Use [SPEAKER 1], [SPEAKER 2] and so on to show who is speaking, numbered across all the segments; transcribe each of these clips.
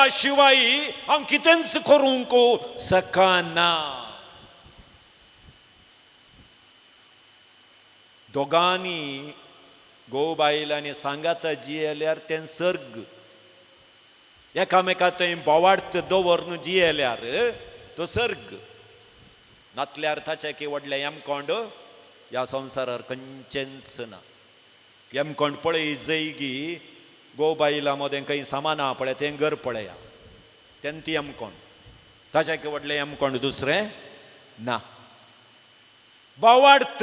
[SPEAKER 1] देवा शिवाय हांव कितेंच करूंक सकना. दोगांनी घोव बायलांनी सांगात जियेल्यार तें सर्ग. एकामेका थंय बोवाड्त दवरून जियेल्यार तो सर्ग. नातल्यार ताचे की व्हडलें येमकोंड ह्या संवसारार खंयचेंच ना. येमकोंड पळय जैगी घोव बायलां मदें खंय सामान आहा पळय तें घर पळया, तें ती येमकोंड. ताचे की व्हडलें येमकोंड दुसरें ना. बोवाड्त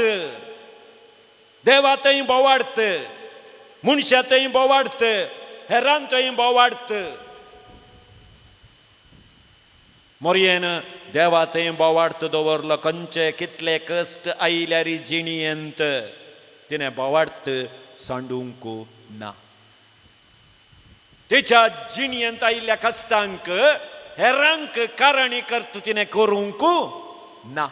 [SPEAKER 1] देवा थंय बोवाड्त, मनशां थंय बोवाड्त, हेरां थंय बोवाड्त. मोरयेन देवा थंय बोवाड्त दवरलो. खंयचे कितले कश्ट आयल्यार जिणयेंत तिणें बोवाड्त सांडूंक ना. तिच्या जिणयेंत आयिल्ल्या कश्टांक हेरांक कारणीकर्त तिणें करूंक ना.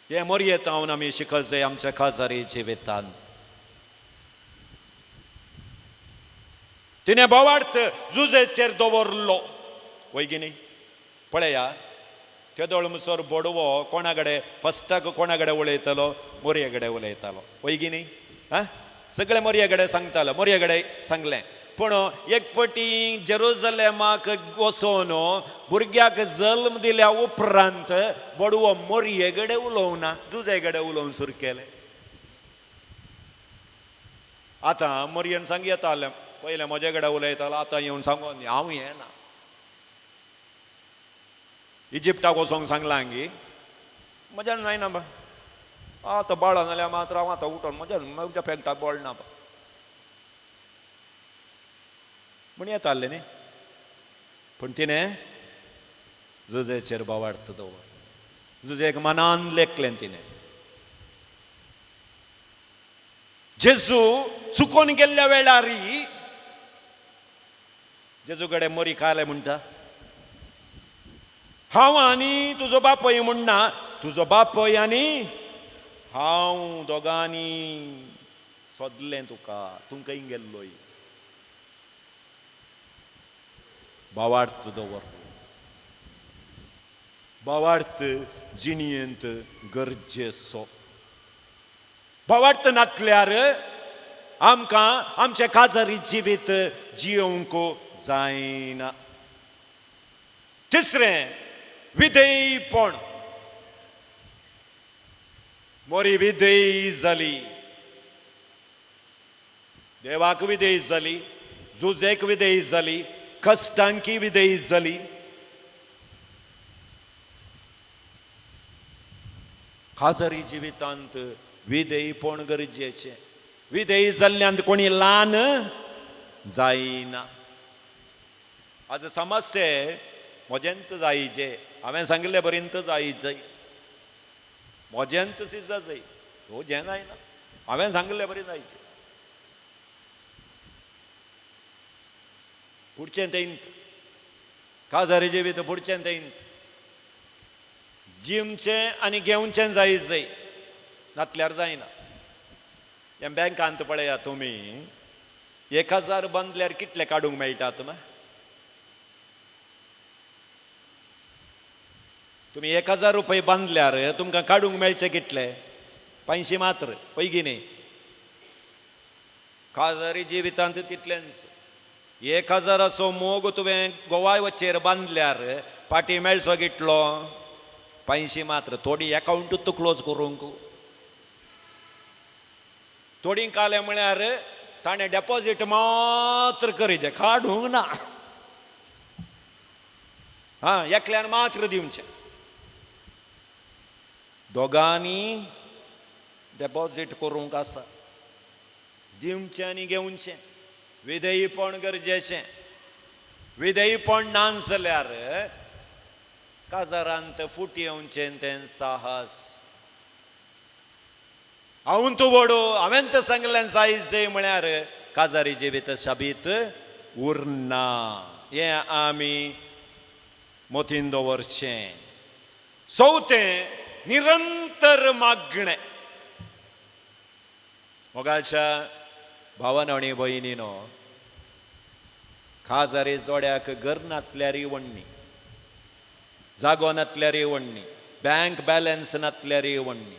[SPEAKER 1] हे मोरयेंतावन आमी शिकत जाय आमच्या खासारी जिवितांत. तिणें बोवाड्त जुजेचेर दवरलो. वैगिनी पळया, तेदोळ मुसोर बोडवो कोणाकडेन फस्टाक कोणाकडेन उलयतालो? मोरये कडेन उलयतालो. वैगिनी सगळे मोरये कडेन सांगतालो, मोरये कडेन सांगलें. पूण एक पटी जेरुसलेमाक वचोन भुरग्याक जल्म दिल्या उपरांत बोडवो मोरये कडेन उलोवना, जुजे कडेन उलोवंक सुरू केलें. आतां मोरयेन सांग येतालें, पयलें म्हजे कडेन उलयतालो, आतां येवन सांगोन हांव येना. इजिप्टाक वचोंक सांगलां की म्हज्यान जायना बा, आतां बाळा नाल्यार मात्र हांव आतां उठोन म्हज्या पेंटाक बोळना बा म्हण येतालें न्ही. पूण तिणें जुजेचेर बोवाड्त दवर. जुजेक मनान लेखलें तिणें. जेजू चुकोन गेल्ल्या वेळारी जेजू कडेन मोरी खाले म्हणटा, हांव आनी तुजो बापय म्हणना, तुजो बापय आनी हांव दोगांनी सोदलें तुका, तूं खंय गेल्लोय. बोवाड्त दवर. बोवाड्त जिणयेंत गरजेचो. बोवाड्त नासल्यार आमकां आमचें खासारी जिवीत जियोंक जायना. तिसरें, विधेयपण. मोरी विधेय जाली, देवाक विधेय जाली, जुजेक विधेय जाली, कश्टांकी विधेय जाली. खासारी जिवितांत विधेयपण गरजेचें. विधेय जाल्ल्यांत कोणी ल्हान जायना. आज समस्या म्हजेंत जायचे, हांवें सांगिल्लें बरेंत जायचें. म्हजेंत सिजा जाय, तो जें जायना. हांवें सांगिल्लें बरें जायचें. पुढचें तेंत खासारी जिवीत पुढचें तेंत. जिवचें आनी घेवचें जायचें, नातल्यार जायना. हें बँकांत पळयात तुमी, 1000 बांदल्यार कितले काडूंक मेळटात? तुमी 1000 रुपये बांदल्यार तुमकां काडूंक मेळचे कितले? 500 मात्र. पैगिनी खासारी जिवितांत तितलेंच. 1000 मोग तुवें गोवायचेर बांदल्यार फाटीं मेळचो कितलो? 500 मात्र. थोडी एकाउंटूच क्लोज करूंक. थोडी काले म्हळ्यार ताणें डेपॉझिट मात्र करीचें, काडूंक ना. एकल्यान मात्र दिवचें. दोगांनी डेपॉझिट करूंक आसा. दिवचें आनी घेवचें. विधेयपण गरजेचें. विधेयपण ना जाल्यार काजारांत फुटी येवचें तें साहस. हांव तूं वडो, हांवें तें सांगलें जायचें म्हळ्यार काजारी जिवीत शाबीत उरना. हें आमी मोतीन दवरचें. चवथें, निरंतर मागणें. मोगाच्या भावानो आनी भयणीनो, खाजारे जोड्याक घर नातल्यार वण्णी, जागो नातल्यार वण्णी, बँक बॅलन्स नातल्यार वण्णी.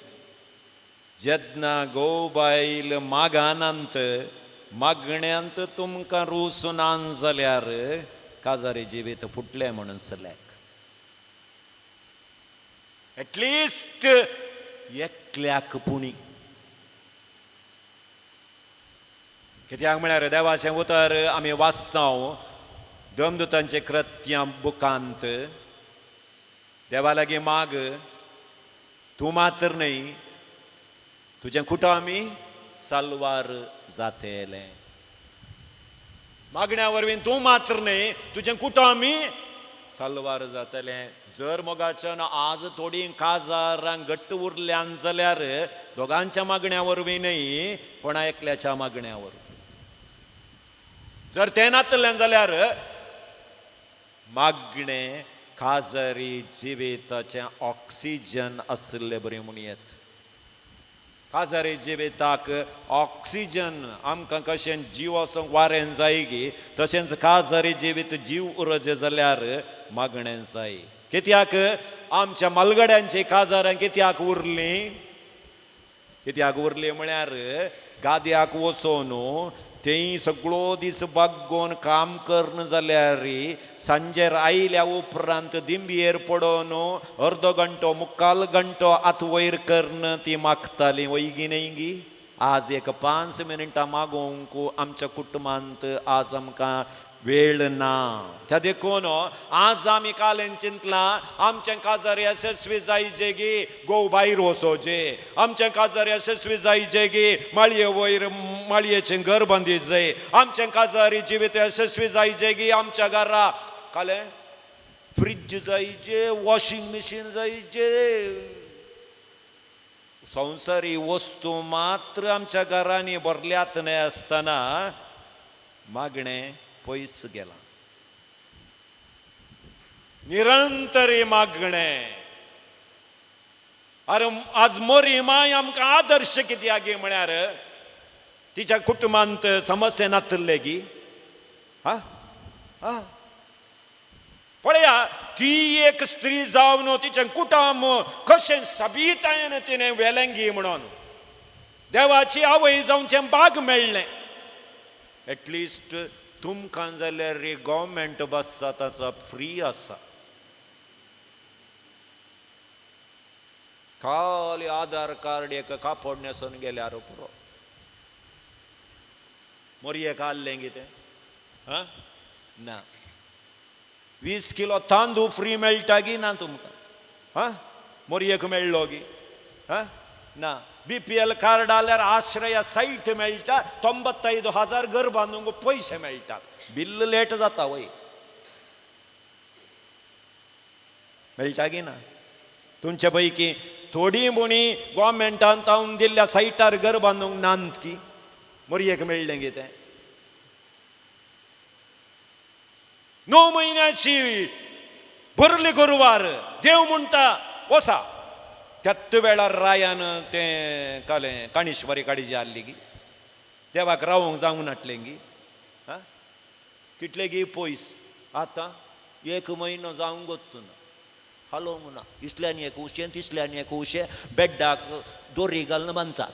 [SPEAKER 1] जेन्ना गो बायल मागानंत मागण्यांत तुमकां रुसून आन जाल्यार काजारी जिवीत फुटले म्हणून सल्याक. एटलिस्ट एकल्याक पुणी. कित्याक म्हळ्यार देवाचें उतर आमी वाचता देवदूतांचे कृत्यां बुकांत. देवा लागीं माग, तूं मात्र न्हय, तुजें कुटुंबी साल्वार जातलें. मागण्या वरवीं तूं मात्र न्हय, तुजें कुटुंबी साल्वार जातलें. जर मोगाच्यान आज थोडी काजारां घट्ट उरल्यान जाल्यार दोगांच्या मागण्या वरवीं न्हय, पण एकल्याच्या मागण्या वरवीं. जर तें नातलें जाल्यार मागणे काजारी जिविताचें ऑक्सिजन आसलें बरें म्हूण येत. काजारी जिविताक ऑक्सिजन आमकां कशें जिवाचो वारें जाय गी, तशेंच काजारी जिवीत जीव उरजे जाल्यार मागणें जाय. कित्याक आमच्या मलगड्यांची काजारां कित्याक उरलीं? कित्याक उरलीं म्हळ्यार गाद्याक वचोन तें सगळो दीस बागोवन काम करना जाल्यार सांजेर आयल्या उपरांत दिंबयेर पडोवन अर्दो घंटो मुक्काल घंटो आत वयर करन ती मागताली वयगी न्हय गी. आज एक 5 मिनटां मागोवंक आमच्या कुटुंबांत आज आमकां वेळ ना. त्या देखून आज आमी कालें चिंतलां आमचें काजार यशस्वी जायचे गी गोव भायर वचोवचे, आमचें काजार यशस्वी जायचे गी माळये वयर माळयेचें घर बांदीचें, आमचें काजारी जिवीत यशस्वी जायचे गी आमच्या घरा कालें फ्रिज जायचे, वॉशिंग मशीन जायचे, संवसारी वस्तू मात्र आमच्या घरांनी भरल्यात न्हय आसतना मागणें पयस गेला. निरंतरी मागणें. अरे आज मोरी माय आमकां आदर्श कित्याक गे म्हळ्यार तिच्या कुटुंबांत समस्या नातले गी. पळया ती एक स्त्री जावन तिचें कुटुंब कशें सबितायेन तिणें वेलें गी म्हणून देवाची आवय जावचें भाग मेळ्ळें. एटलिस्ट तुमकां जाल्यार रे गव्हर्मेंट बस ताचो फ्री आसा. खाली आधार कार्ड एक कापड न्हेसून गेल्यार पुरो. मोरयेक हाडलें कितें ना. 20 किलो तांदूळ फ्री मेळटा गी ना तुमकां? मोरयेक मेळ्ळो गी ना. BPL कार्ड आल्यार आश्रय साईट मेळटा, 95,000 घर बांदूंक पयशे मेळटात. बिल्ल लेट जाता वय. मेळटा गी ना? तुमचे पैकी थोडी मुणी गव्हर्मेंटान तावन दिल्ल्या साईटार घर बांदूंक नात की मोरयेक मेळ्ळें कितें? 9 म्हयन्याची भरली गुरुवार देव म्हणटा वसा. त्यात वेळार रायान तें कालें काणेश्वरी काडीची हाडली गी. देवाक रावोंक जावंक नाटलें गी. कितले गी पयस आतां 1 म्हयनो जावंक वचना, हालोवंक ना. इसल्यानी एक उशें तिसल्यानी एक उशें बेड्डाक दोरी घालून बांदतात.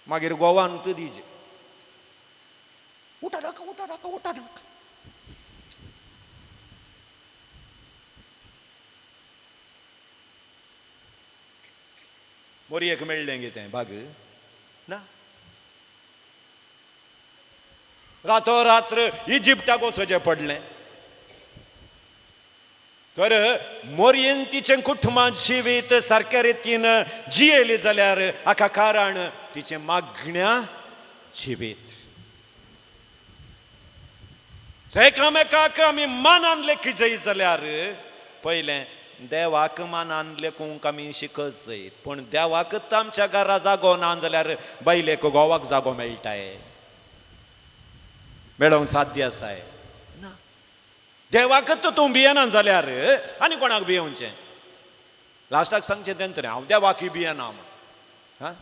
[SPEAKER 1] मागीर गोवांत दिजे उठा नाका उठा नाका उठा नाका. मोरयेक मेळ्ळें कितें भाग ना. रातोरात्र इजिप्टाक वचचें पडलें. तर मोरयेन तिचें कुटुंबां जिवीत सारक्या रितीन जियेली जाल्यार हाका कारण तिचें मागण्या जिवीत. एकामेकाक आमी मानान लेखी जाय जाल्यार पयलें देवाक मानान लेखूंक आमी शिकत जायत. पण देवाकच आमच्या घरा जागो ना जाल्यार बायलेक गोवाक जागो मेळटाय? मेळोवंक साध्य आसाय ना. देवाकच तूं भियेना जाल्यार आनी कोणाक भियोवचें? लास्टाक सांगचें तें तरी हांव देवाकी भियेना म्हण.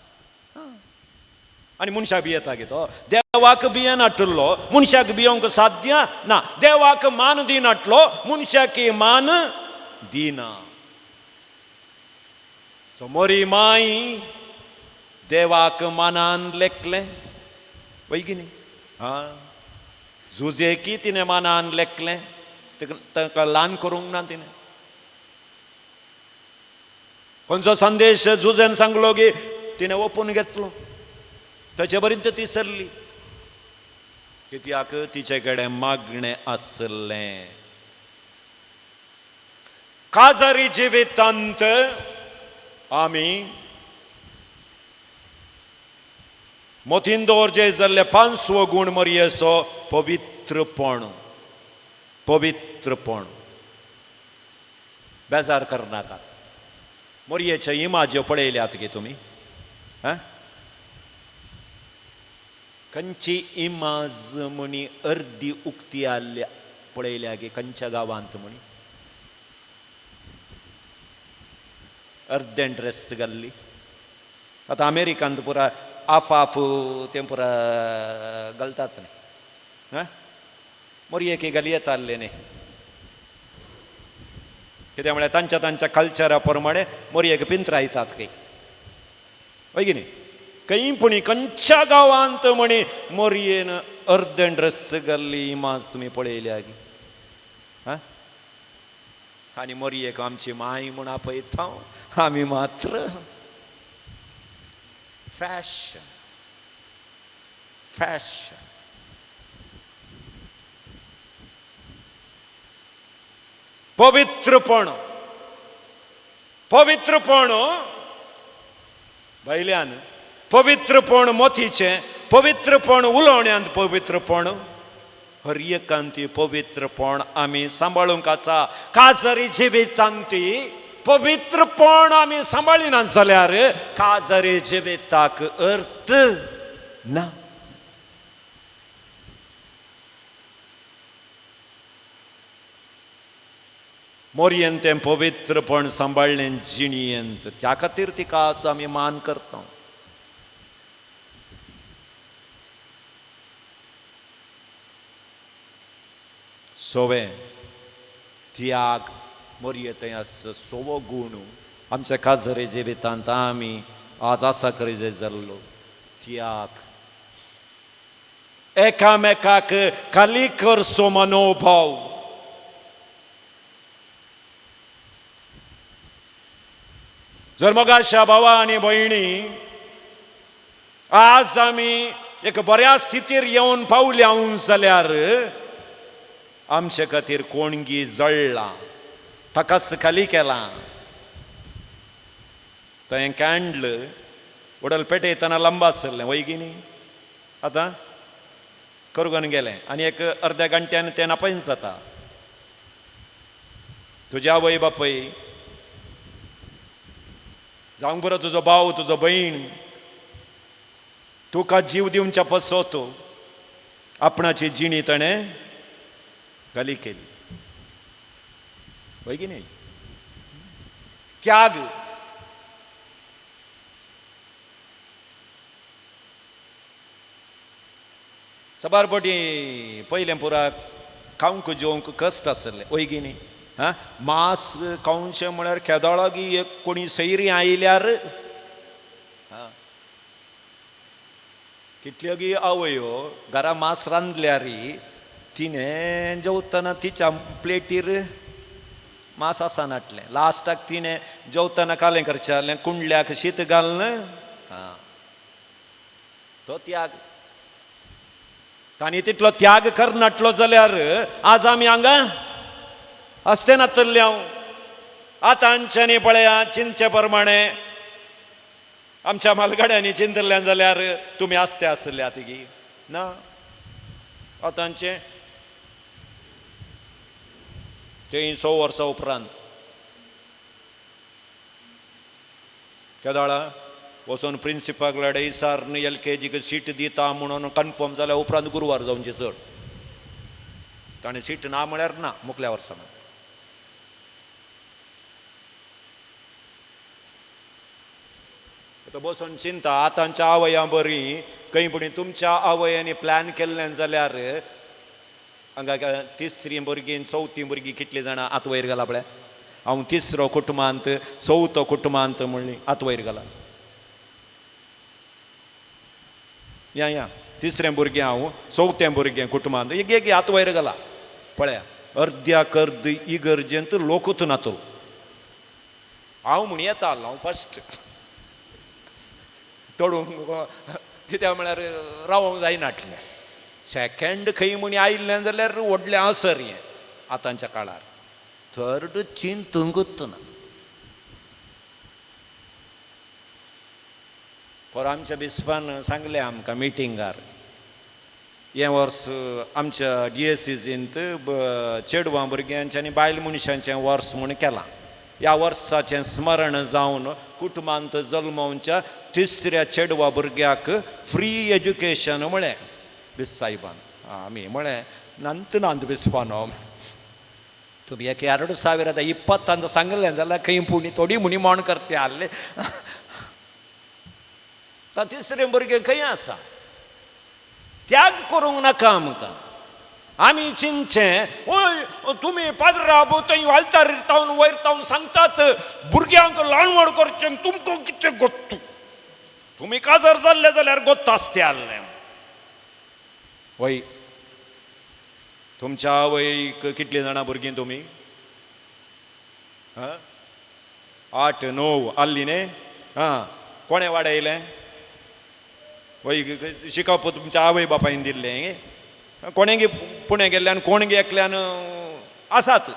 [SPEAKER 1] आनी मनशाक भियेता गे तो देवाक भियेनाटलो मनशाक भियोंक साध्य ना देवाक मान दिनाटलो मनशाक मान दिना सो मोरी माई देवाक मानान लेखले वय की न्ही हा झुजे की तिने मानान लेखले ताका ल्हान करूंक ना तिने खंयचो संदेश झुजेन सांगलो की तिने ओपून घेतलो ताचे पर्यंत ती सरली कित्याक तिचे कडेन मागणें आसलें काजारी जिवितांत आमी मोतीन दवरचे जाल्ले 5वो गूण मरयेचो पवित्रपण बेजार करनाकात मोरयेचे इमाज्यो पळयल्यात गे तुमी खंयची इमाज म्हणी अर्दी उक्ती आल्या पळयल्या गे खंयच्या गांवांत म्हणी अर्दें ड्रेस घाल्ली आतां अमेरिकांत पुरा आफ ते पुरा घालतात न्ही मोरयेक घाली येताले न्ही कित्याक म्हळ्यार तांच्या कल्चरा प्रमाणे मोरयेक पिंत्रायतात खंय वय की न्ही खंयपुणी खंयच्या गांवांत म्हणी मोरयेन अर्दें ड्रेस घाल्ली इमाज तुमी पळयल्या गे आनी मोरयेक आमची माय म्हूण आपयता आमी मात्र फॅशन पवित्रपण भायल्यान पवित्रपण मोतीचें पवित्रपण उलोवण्यांत पवित्रपण हर एकांती पवित्रपण आमी सांबाळूंक आसा काजारी जिवितांती पवित्रपण आमी सांबाळिना जाल्यार काजारी जिविताक अर्थ ना मोरयेन तें पवित्रपण सांबाळलें जिणयेंत त्या खातीर तिका आज आमी मान करता सोवे त्याग मोरये थंय आसता सोवो गूण आमच्या काजारी जिवितांत आमी आज आसा करी जाल्लो त्याग एकामेकाक खाली करचो मनोभाव जर मोगाच्या भावा आनी भयणी आज आमी एक बऱ्या स्थितीर येवन पावल्या जाल्यार आमचे खातीर कोणगी जळ्ळा तकस खाली केला थंय कॅन्डल उडल पेटयतना लंबा आसलें वय की न्ही आतां करगून गेलें आनी एक अर्द्या घंट्यान तें नापयस जाता तुज्या आवय बापय जावंक बरो तुजो भाव तुजो भयण तुका जीव दिवच्या पसत आपणाची जिणी ताणें घाली केली वय की न्ही त्याग सबारपटी पयलें पुरा खावंक जेवंक कश्ट आसलें वय की न्ही मांस खावचें म्हळ्यार केदोळागी एक कोणी सैरी आयल्यार कितल्यो गी आवयो घरा मांस रांदल्यार तिणें जेवतना तिच्या प्लेटीर मांस आसनाटलें लास्टाक तिणें जेवतना कालें करचें जालें कुंडल्याक शीत घालन तो त्याग तांणी तितलो त्याग करनाटलो जाल्यार आज आमी हांगा आसते नातल्ले हांव आतांच्यांनी पळया चिंतचे प्रमाणे आमच्या मालगाड्यांनी चिंतल्ल्यान जाल्यार तुमी आसते आसले तिगी ना आतांचे 300 वर्सां उपरांत केदाळा वचून प्रिंसिपाक लढाई सारन LKG सीट दिता म्हणून कन्फर्म जाल्या उपरांत गुरुवार जावचे चड ताणें सीट ना म्हळ्यार ना मुकल्या वर्सां तो बसून चिंता आतांच्या आवया बरी खंय पुणी तुमच्या आवयांनी प्लॅन केल्ल्यान जाल्यार हांगा तिसरी भुरगीं चवथी भुरगीं कितलीं जाणां आत वयर घाला पळय हांव तिसरो कुटुंबांत चवथो कुटुंबांत म्हणली आत वयर घाला या तिसरें भुरगें हांव चवथें भुरगें कुटुंबांत एक आत वयर घाला पळया अर्द्याक अर्द इगर्जेंत लोकूच नातो हांव म्हण येता हांव फस्ट तोडूंक कित्याक म्हळ्यार रावोंक जायनाटलें सेकंड खंय म्हणी आयिल्लें जाल्यार व्हडलें आसर हें आतांच्या काळार थर्ड चिंतूंकूच ना पर आमच्या बिस्पान सांगलें आमकां मिटिंगार हे वर्स आमच्या DSCंत चेडवां भुरग्यांचें आनी बायल मनशांचें वर्स म्हूण केलां ह्या वर्साचें स्मरण जावन कुटुंबांत जल्मोवच्या तिसऱ्या चेडवा भुरग्याक फ्री एज्युकेशन म्हळें बिस साहेबान आमी म्हळें नांत बिस्पानो तुमी एक 2020 ಅಂತ सांगलें जाल्यार खंय पुणी थोडी मुणी मोण करते आसले तिसरें भुरगें खंय आसा त्याग करूंक नाका आमकां आमी चिंतचें ओय तुमी पाद्रा थंय वालचार तावन वयर तावन सांगतात भुरग्यांक ल्हान व्हड करचें तुमकां कितें गोत्तू तुमी काजर जाल्ले जाल्यार गोत्त आसते आसलें वय तुमच्या आवयक कितलीं जाणां भुरगीं तुमी 8 9 आसलीं न्ही कोणें वाडयलें वय शिकप तुमच्या आवय बापायन दिल्लें कोणें गे पुणे गेल्ल्यान कोण गे एकल्यान आसात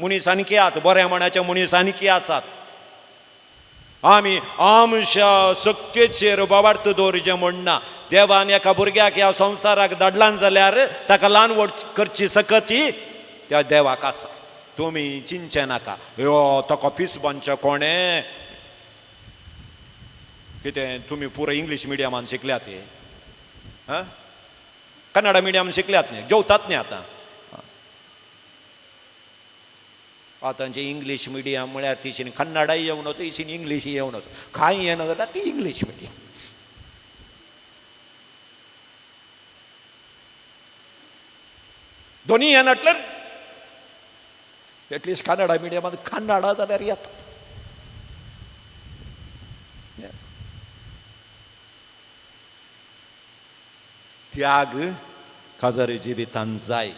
[SPEAKER 1] मनीस आनीक आसात बऱ्या मनाचे मनीस आनीक आसात आमी आमच्या सक्तीचेर बाबार्थ दवरचें म्हणना देवान एका भुरग्याक ह्या संवसाराक धाडलां जाल्यार ताका ल्हान व्हड करची सकती त्या देवाक आसा तुमी चिंतचें नाका यो ताका फीस बांदचें कोणें कितें तुमी पुरो इंग्लीश मिडियमान शिकल्यात कन्नड मिडियम शिकल्यात न्ही जेवतात न्ही आतांचे इंग्लीश मिडियम म्हळ्यार तिशीन कन्नडाय येवं नतो तिशीन इंग्लीश येवं नतो कांय येना जाल्यार ती इंग्लीश मिडियम दोनी येनाटल्यार एटलिस्ट कन्नडा मिडियमांत कन्नडा जाल्यार येतात त्याग काजरी जिवितांत जाय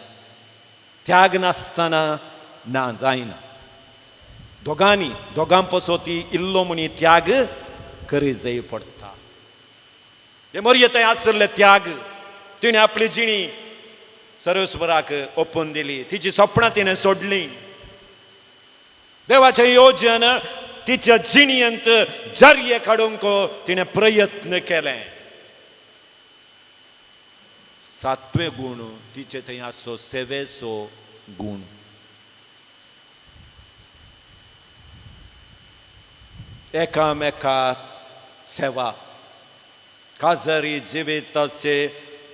[SPEAKER 1] त्याग नासतना ना जायना दोगां पसोती इल्लो मनी त्याग करी जाय पडटा हे मर्यादे आसले त्याग तिणें आपली जिणी सर्वेस्वराक ओपून दिली तिची सपनां तिणें सोडलीं देवाचें योजन तिच्या जिणयेंत जार्ये काडूंक तिणें प्रयत्न केले 7वें गूण तिचे थंय आसो 7वेचो गूण एकामेका सेवा काजरी जिविताचे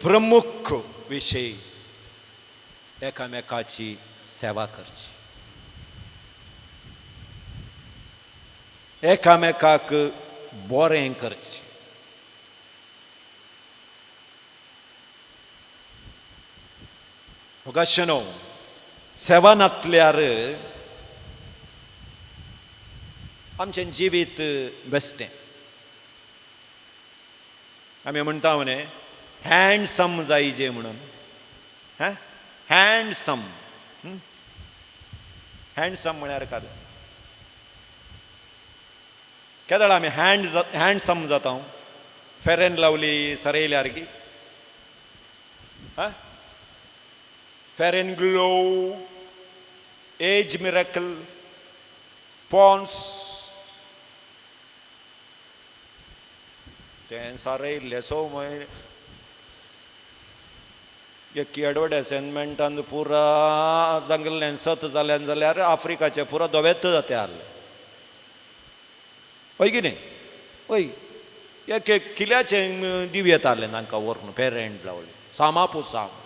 [SPEAKER 1] प्रमुख विशय एकामेकाची सेवा करची एकामेकाक बरें करचें अशें न्हू सेवा नासल्यार आमचें जिवीत बेश्टें आमी म्हणटा न्ही हँडसम जायजे म्हणून हँडसम म्हळ्यार काय केदळ आमी हँडसम जाता फेरेन लावली सरयल्यार की fair and glow age miracle Pond's तें सारयल्लें सो एक एडवर्टायजमेंटान पुरा जंगल्ल्यान सत जाल्यान जाल्यार आफ्रिकाचे पुरो दोवेत जाते आसले हय की न्ही हय एक किल्याचें दिव येतालें तांकां व्हरून पेरंट लावली सामापू साम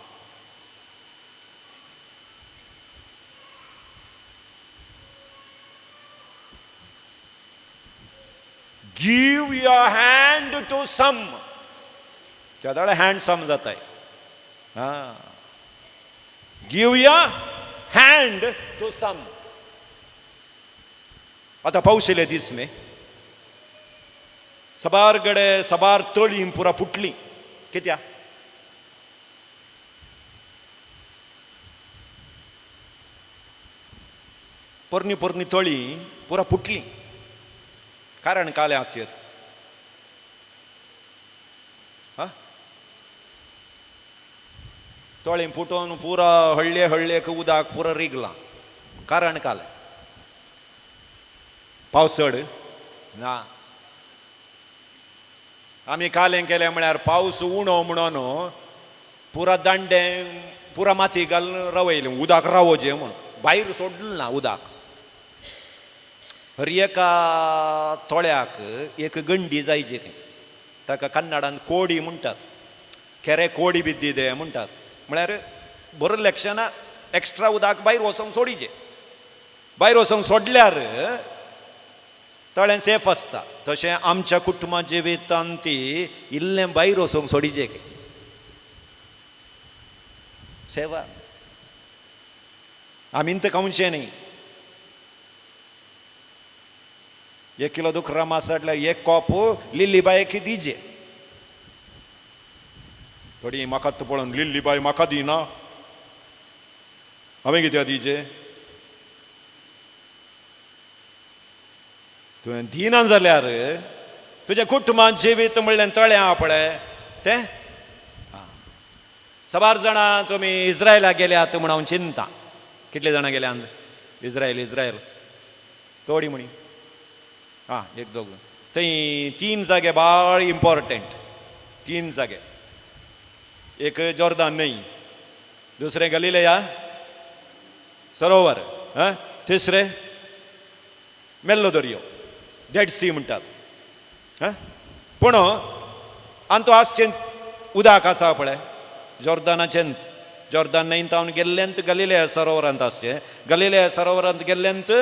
[SPEAKER 1] give your hand to some, त्याला हँडसम जात आहे. हा, give your hand to some. आता पावशिले दीस मे सबार गडे सबार तळी पुरा फुटली. कित्या? पोरणी पोरणी तळी पुरा फुटली. कारण काले आसयत. हा, तळी फुटून पुरा हळ्ळे हळ्ळेक उदक पुरा रिगला. कारण काले पावसड ना. आम्ही कालें केलें म्हळ्यार पावस उणो म्हणून पुरा दांडे पुरा माती घालून रवयलें उदक रावोचें म्हूण. भायर सोडलें ना उदक. हर एका तोळ्याक एक गंडी जायची. ताका कन्नडांत कोडी म्हणटात. खेरे कोडी बिद्दी दे म्हणटात. म्हळ्यार बरो लक्षाना एक्स्ट्रा उदक भायर वचोंक सोडीचें. भायर वचोंक सोडल्यार तळें सेफ आसता. तशें आमच्या कुटुंबा जिवितांत ती इल्लें भायर वचोंक सोडीचें. सेवा आमीन तर खावचें न्ही. 1 किलो दुखरा मास म्हटल्यार 1 कॉप लिल्लीबायेक दिजे. थोडी म्हाका पळोवन लिल्लीबाय म्हाका दिना, हांवें कित्याक दिजे? तुवें दिना जाल्यार तुज्या कुटुंबात जिवीत म्हणलें तळें आहा पळय तें. सबार जाणां तुमी इस्रायलाक गेल्यात म्हूण हांव चिंता. कितले जाणां गेल्यात इस्रायल? थोडी म्हणी. हां, 1-2. थंय 3 जागे बाळ इम्पॉर्टंट. 3 जागे. एक जॉर्दान न्हंय, दुसरें गलिलेया सरोवर, तिसरें मेल्लो दर्यो, डेड सी म्हणटात. पूण आनी तो आसचें उदक आसा पळय जॉर्दानाचें. जॉर्दान न्हंयेंत हांव गेल्लेंत गलिलेया सरोवरांत आसचें. गलिलेया सरोवरांत गेल्लेंत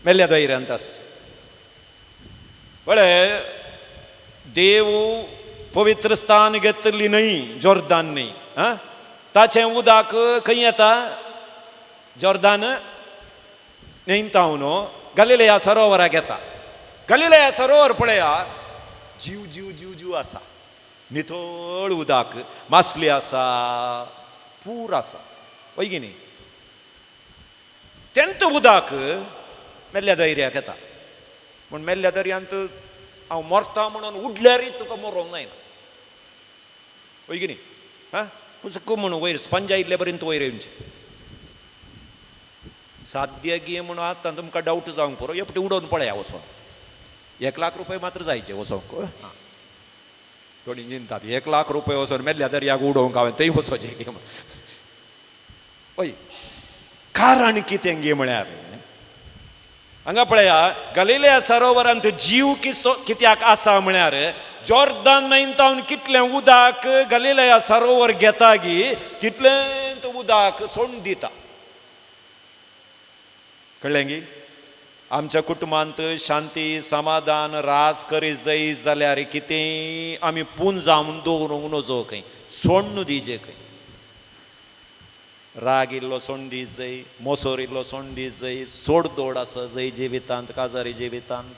[SPEAKER 1] मेल्ल्या दर्यांत आसचें. पळय, देव पवित्र स्थान घेतली न्हंय जॉर्दान न्हंय. ताचें उदक खंय येता? जॉर्दान न्हंयेंत हांव न्हू गलिलेया सरोवराक येता. गलिलेया सरोवर पळया, जीव जीव जीव जीव आसा. नितळ उदक, मासली आसा, पूर आसा. वय की न्ही? तेंत उदक मेल्ल्या दर्याक येता. पूण मेल्ल्या दर्यांत हांव मरता म्हणून उडल्यारय तुका मरोंक जायना. वय की न्ही? पुसक म्हणून वयर स्पंजा इल्ले पर्यंत वयर येवचें. साध्य गे म्हणून आतां तुमकां डावट जावंक पुरो. एपटी उडोवन पळया वचोन. 1 लाख रुपये मात्र जायचे वचोंक. थोडी चिंतात 1 लाख रुपये वचोन मेल्ल्या दर्याक उडोवंक हांवें थंय वचोचें गे. वय कारण कितें गे म्हळ्यार हांगा पळया, गलिलेया सरोवरांत जीव कित्याक आसा म्हळ्यार जॉर्दान न्हंयेंत हांव कितलें उदक गलिलेया सरोवर घेता गी तितलें तो उदक सोडून दिता. कळ्ळें गी? आमच्या कुटुंबांत शांती समाधान राज करीत जाय जाल्यार कितें आमी पूण जावन दवरूंक नजो खंय. सोडून दिजे खंय. राग इल्लो सोडून दीत जाय, मोसोर इल्लो सोडून दीत जाय, सोड दोड आसा जाय जिवितांत, काजारी जिवितांत.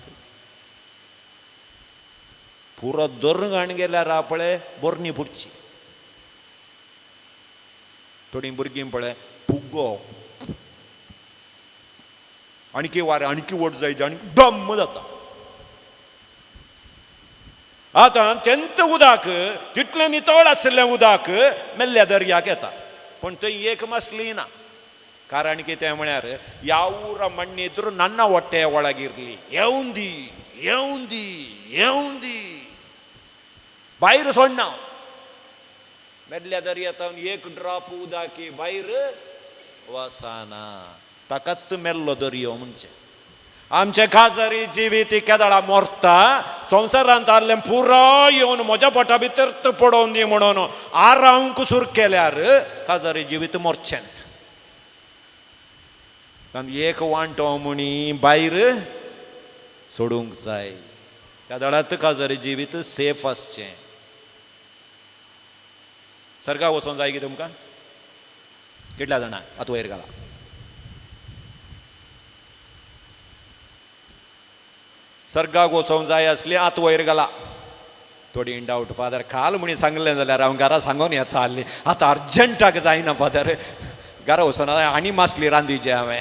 [SPEAKER 1] पुरो दरगाण गेल्यार पळय बरणी फुटची. थोडीं भुरगीं पळय फुग्गो आणकी वारें आणकी वोट जायची आनी डम्म जाता. आतां तेंत उदक तितलें नितळ आसलें उदक मेल्ल्या दर्याक येता. पण थंय एक मासली ना. कारण कितें म्हळ्यार यावूर मण्ಣಿದ್ರು ನನ್ನ ಹೊಟ್ಟೆಯ ಒಳಗಿರ್ಲಿ. येवंदी येवंदी येवंदी भायर सोडना. मेल्ल्या दर्यांत एक ड्रॉप उदक भायर वसाना. ताकाच मेल्लो दर्यो म्हणचे. आमचे काजारी जिवीत केदाळा मोरता. संवसारांत आसलें पुरो येवन म्हज्या पोटा भितर पडोवन दी म्हणून आरावंक सुरू केल्यार काजारी जिवीत मोरचेंत. एक वांटो म्हणी भायर सोडूंक जाय. त्या दळात काजरी जिवीत सेफ आसचें. सर्गाक वचोंक जाय की तुमकां? कितल्या जाणां आतां वयर घाला. सर्गाक वचोंक जाय आसली आतां वयर घाला. थोडी डावट फादर काल म्हणी सांगलें जाल्यार हांव घरा सांगून येता हाल्ली. आतां अर्जंटाक जायना फादर. घरा वचून आनी मासली रांदीचे हांवें.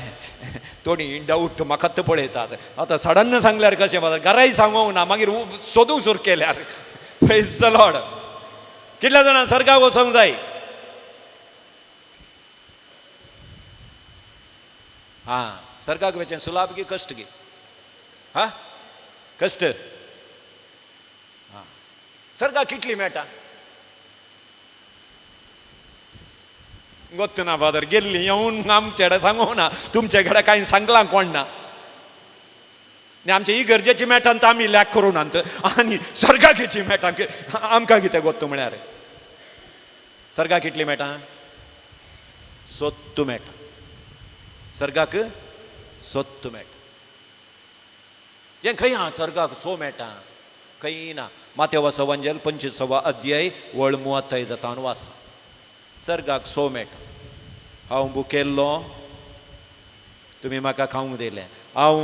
[SPEAKER 1] थोडी डावट म्हाका पळयतात. आतां सडन सांगल्यार कशें फादर? घराय सांगूंक ना मागीर सोदूंक सुरू केल्यार. Praise the Lord. कितल्या जाणां सर्गाक वचोंक जाय? हां, सर्गाक वचचें सुलाभ गे कश्ट गे? हां, कश्ट. हां, सर्गाक कितली मेळटा? ಗೊತ್ತು ನಾ ಫಾದರ್ ಗೆಲ್ಲಿ ಅವನು आमचेडे सांगू ना तुमचेकडे काही सांगला कोण ना. आमचे ही गरजेची मेळटात आमी लॅक करून आनी सर्गाकीची मेळटा आमकां कितें गोत्तू म्हळ्यार? सर्गाक कितली मेळटा? 70 मेळटा. सर्गाक 70 मेळटा. हें खंय आहा सर्गाक 100 मेळटा? खंय ना. मातेवाचो वंजल 25वा अध्याय वळ 35 वाचा. सर्गाक 100 मेळटा. हांव भुकेल्लो तुमी म्हाका खावंक दिलें. हांव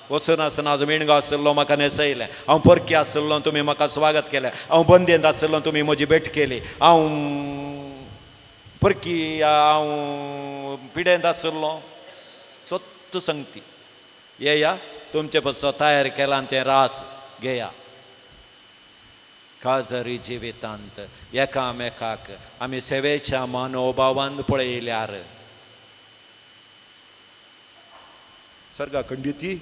[SPEAKER 1] वचून आसतना हाजो मेणगो आसलो म्हाका न्हेसयलें. हांव परकी आसलो तुमी म्हाका स्वागत केलें. हांव बंदेंत आसलो तुमी म्हजी भेट केली. हांव परकी हांव पिडेंत आसलो. सत्त संगती येया तुमचे पासो तयार केला आनी तें रास घेया. काजरी जिवितांत एकामेकाक आमी सेवेच्या मनोभावान पळयल्यार सर्गा खंडिती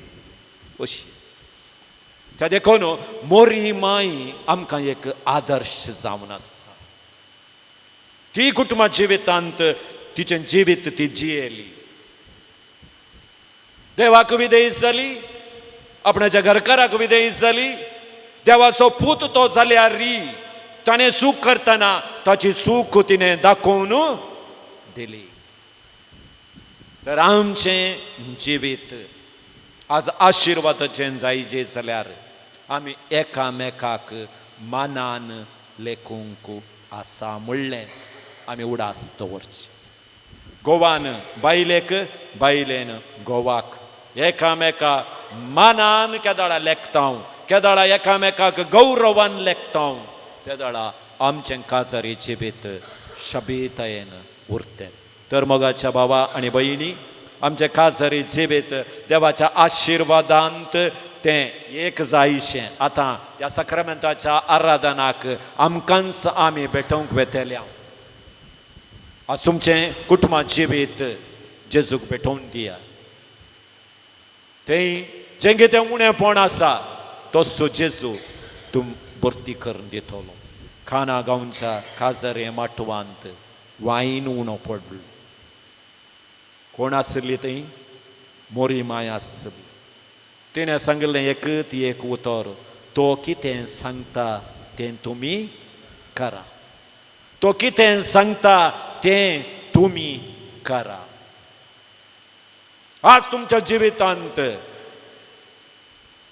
[SPEAKER 1] अशी. त्या देखून मोरी माई आमकां एक आदर्श जावन आसा. ती कुटुंबा जिवितांत तिचें जिवीत ती जियेली. देवाक विधेयी जाली. आपणाच्या घरकाराक विधेयी जाली. देवाचो पूत तो जाल्यार ताणें सूख करतना ताची सूख तिणें दाखोवन दिली. तर आमचें जिवीत आज आशिर्वादाचें जायजें जाल्यार आमी एकामेकाक मानान लेखूंक आसा म्हणलें आमी उडास दवरचें. गोवान बायलेक, बायलेन गोवाक एकामेका मानान केदाळा लेखतांव. केदाळा एकामेकाक गौरवान लेखतांव. तेदाळा आमचें काजरी जिवीत शबीतायेन उरतें. तर मोगाच्या भावा आनी भयणी आमचें काजरी जिवीत देवाच्या आशिर्वादांत तें एक जायशें आतां ह्या सक्रामेंताच्या आराधनाक आमकांच आमी भेटोवंक वेतेल्या. आज तुमचें कुटुंबा जिवीत जेजूक भेटोवन दिया. तें जें कितें उणेंपण आसा तसो जेजू तूं भरती करून दितलो. खाना गांवच्या काजरे माटवांत वायन उणो पडलो. कोण आसली थंय? मोरी माय आसली. तिणें सांगलें एकच एक उतर. तो कितें सांगता तें तुमी करा. तो कितें सांगता तें तुमी करा. आज तुमच्या जिवितांत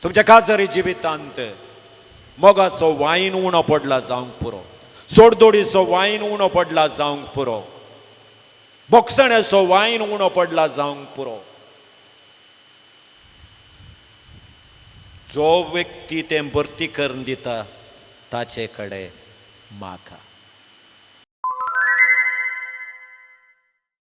[SPEAKER 1] तुमच्या काजरी जिवितांत मोगाचो वायन उणो पडला जावंक पुरो. सोडदोडीचो वायन उणो पडला जावंक पुरो. बोगसण्याचो वायन उणो पडला जावंक पुरो. जो व्यक्ती तें भरती करून दिता ताचे कडेन मागा.